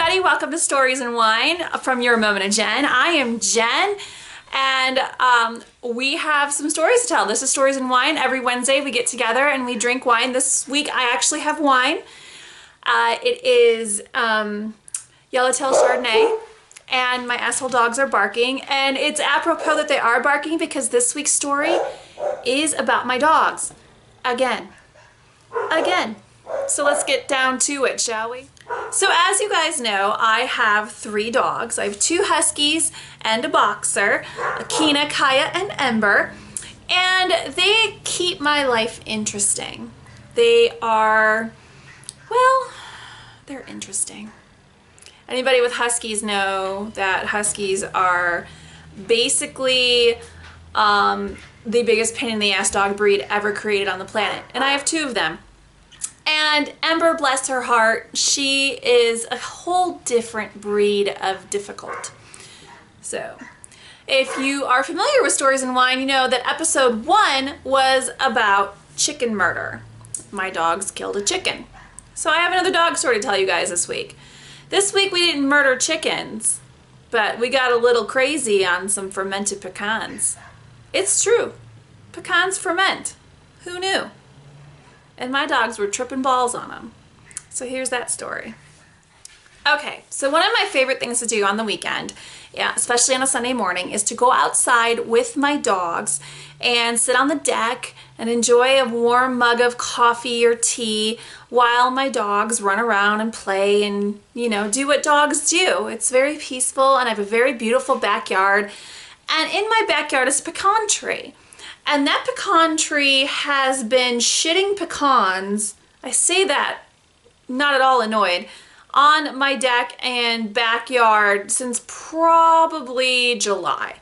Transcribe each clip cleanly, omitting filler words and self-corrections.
everybody, welcome to Stories and Wine from Your Moment of Jen. I am Jen, and we have some stories to tell. This is Stories and Wine. Every Wednesday we get together and we drink wine. This week I actually have wine. It is Yellowtail Chardonnay, and my asshole dogs are barking, and it's apropos that they are barking because this week's story is about my dogs. Again. So let's get down to it, shall we? So as you guys know, I have 3 dogs. I have 2 huskies and a boxer, Kina, Kaya, and Ember, and they keep my life interesting. They are, well, they're interesting. Anybody with huskies know that huskies are basically the biggest pain in the ass dog breed ever created on the planet, and I have 2 of them. And Ember, bless her heart, she is a whole different breed of difficult. So, if you are familiar with Stories and Wine, you know that episode 1 was about chicken murder. My dogs killed a chicken. So I have another dog story to tell you guys this week. This week we didn't murder chickens, but we got a little crazy on some fermented pecans. It's true. Pecans ferment. Who knew? And my dogs were tripping balls on them. So here's that story. Okay, so one of my favorite things to do on the weekend, yeah, especially on a Sunday morning, is to go outside with my dogs and sit on the deck and enjoy a warm mug of coffee or tea while my dogs run around and play and, you know, do what dogs do. It's very peaceful, and I have a very beautiful backyard. And in my backyard is a pecan tree. And that pecan tree has been shitting pecans, I say that not at all annoyed, on my deck and backyard since probably July.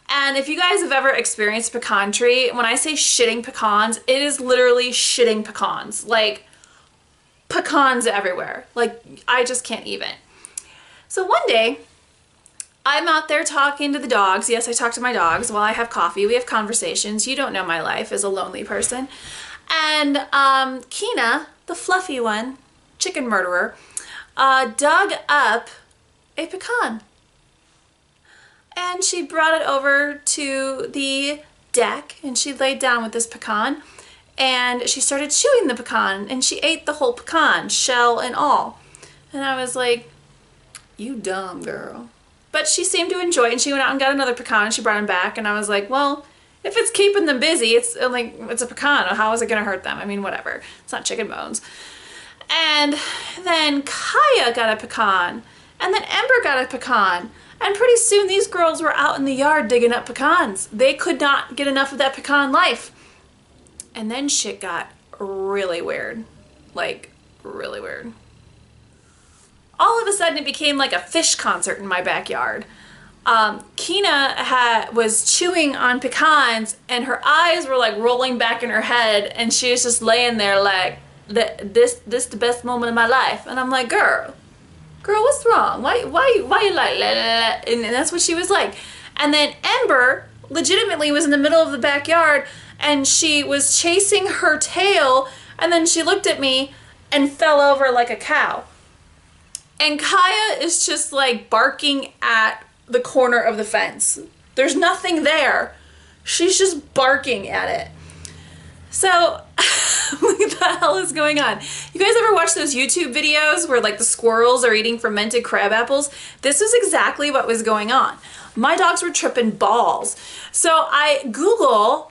And if you guys have ever experienced a pecan tree, when I say shitting pecans, it is literally shitting pecans. Like, pecans everywhere. Like, I just can't even. So one day, I'm out there talking to the dogs. Yes, I talk to my dogs while I have coffee. We have conversations. You don't know my life as a lonely person. And Kina, the fluffy one, chicken murderer, dug up a pecan. And she brought it over to the deck, and she laid down with this pecan, and she started chewing the pecan, and she ate the whole pecan, shell and all. And I was like, you dumb girl. But she seemed to enjoy it, and she went out and got another pecan, and she brought him back, and I was like, well, if it's keeping them busy, it's a pecan. How is it going to hurt them? I mean, whatever. It's not chicken bones. And then Kaya got a pecan, and then Ember got a pecan, and pretty soon these girls were out in the yard digging up pecans. They could not get enough of that pecan life. And then shit got really weird. Like, really weird. All of a sudden it became like a fish concert in my backyard. Kina was chewing on pecans, and her eyes were like rolling back in her head, and she was just laying there like, this the best moment of my life. And I'm like, girl, what's wrong? Why you like, la, la, la? And that's what she was like. And then Ember legitimately was in the middle of the backyard, and she was chasing her tail, and then she looked at me and fell over like a cow. And Kaya is just like barking at the corner of the fence. There's nothing there. She's just barking at it. So, what the hell is going on? You guys ever watch those YouTube videos where like the squirrels are eating fermented crab apples? This is exactly what was going on. My dogs were tripping balls. So I'm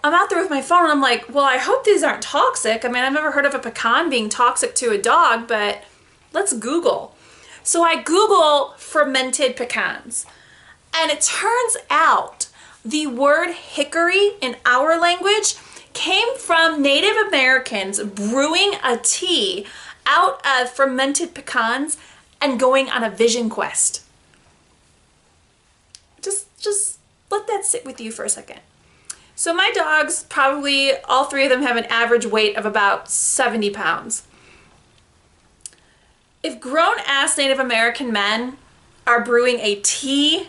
out there with my phone, and I'm like, well, I hope these aren't toxic. I mean, I've never heard of a pecan being toxic to a dog, but let's Google. So I Google fermented pecans, and it turns out the word hickory in our language came from Native Americans brewing a tea out of fermented pecans and going on a vision quest. Just let that sit with you for a second. So my dogs, probably all 3 of them, have an average weight of about 70 pounds. If grown-ass Native American men are brewing a tea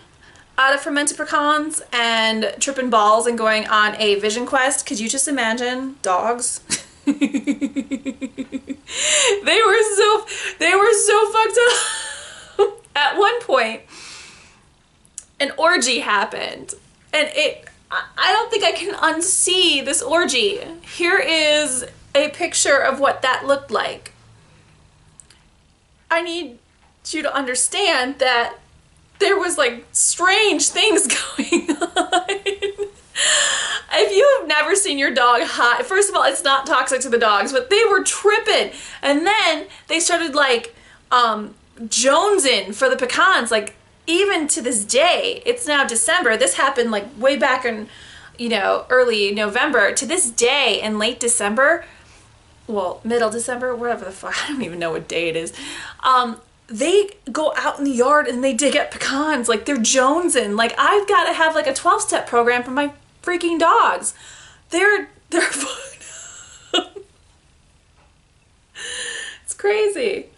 out of fermented pecans and tripping balls and going on a vision quest, could you just imagine dogs? They were so fucked up. point, an orgy happened. And I don't think I can unsee this orgy. Here is a picture of what that looked like. I need you to understand that there was like strange things going on. If you have never seen your dog high, first of all, it's not toxic to the dogs, but they were tripping. And then they started like jonesing for the pecans. Like even to this day, it's now December. This happened like way back in, you know, early November. To this day in late December, well, middle December, whatever the fuck, I don't even know what day it is. They go out in the yard and they dig up pecans. Like they're jonesing. Like I've got to have like a 12-step program for my freaking dogs. They're fun. It's crazy.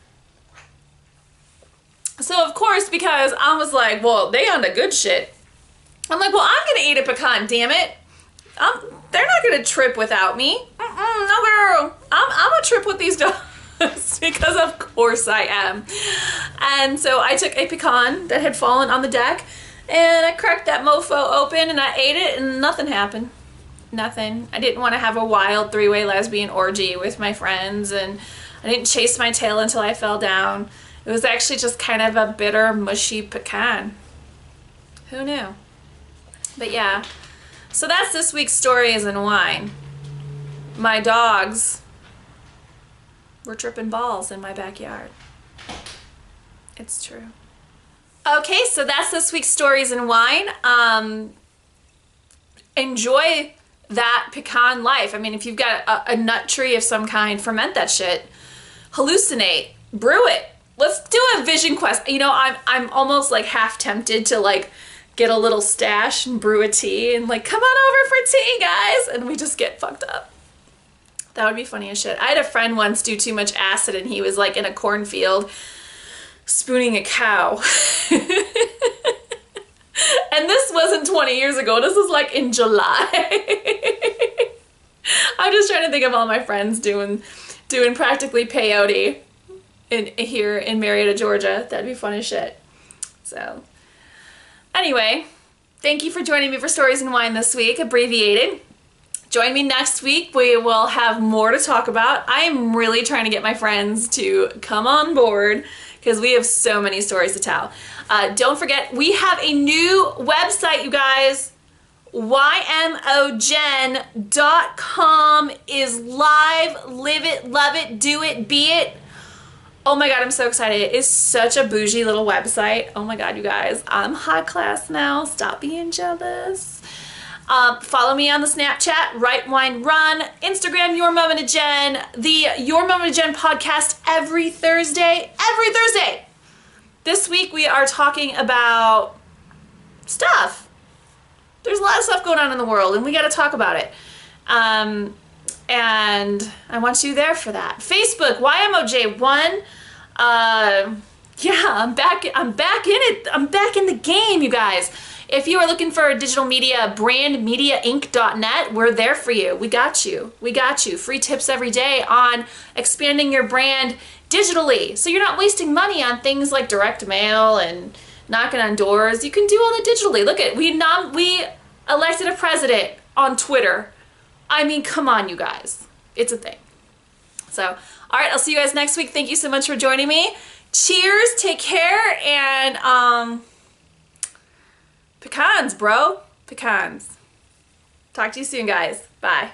So of course, because I was like, well, they on the good shit. I'm like, well, I'm gonna eat a pecan, damn it. They're not gonna trip without me. No girl. I'm gonna trip with these dogs. Because of course I am. And so I took a pecan that had fallen on the deck and I cracked that mofo open and I ate it and nothing happened. Nothing. I didn't want to have a wild three-way lesbian orgy with my friends, and I didn't chase my tail until I fell down. It was actually just kind of a bitter, mushy pecan. Who knew? But yeah. So that's this week's Stories and Wine. My dogs were tripping balls in my backyard. It's true. Okay, so that's this week's Stories and Wine. Enjoy that pecan life. I mean, if you've got a nut tree of some kind, ferment that shit. Hallucinate. Brew it. Let's do a vision quest. You know, I'm almost like half tempted to like get a little stash and brew a tea and like, come on over for tea, guys. And we just get fucked up. That would be funny as shit. I had a friend once do too much acid and he was like in a cornfield spooning a cow. And this wasn't 20 years ago. This was like in July. I'm just trying to think of all my friends doing practically peyote here in Marietta, Georgia. That'd be fun as shit. So anyway, thank you for joining me for Stories and Wine this week, abbreviated. Join me next week. We will have more to talk about. I am really trying to get my friends to come on board because we have so many stories to tell. Don't forget, we have a new website, you guys. YMOJenn.com is live. Live it, love it, do it, be it. Oh my God, I'm so excited. It is such a bougie little website. Oh my God, you guys. I'm high class now. Stop being jealous. Follow me on the Snapchat, Right Wine Run, Instagram, Your Moment of Jenn, the Your Moment of Jenn podcast every Thursday. Every Thursday! This week we are talking about stuff. There's a lot of stuff going on in the world and we gotta talk about it. And I want you there for that. Facebook, YMOJ1. Yeah, I'm back in it. I'm back in the game, you guys. If you are looking for a digital media, brandmediainc.net, we're there for you. We got you. We got you. Free tips every day on expanding your brand digitally. So you're not wasting money on things like direct mail and knocking on doors. You can do all that digitally. Look at, we elected a president on Twitter. I mean, come on, you guys. It's a thing. So, all right, I'll see you guys next week. Thank you so much for joining me. Cheers, take care, and pecans, bro. Pecans. Talk to you soon, guys. Bye.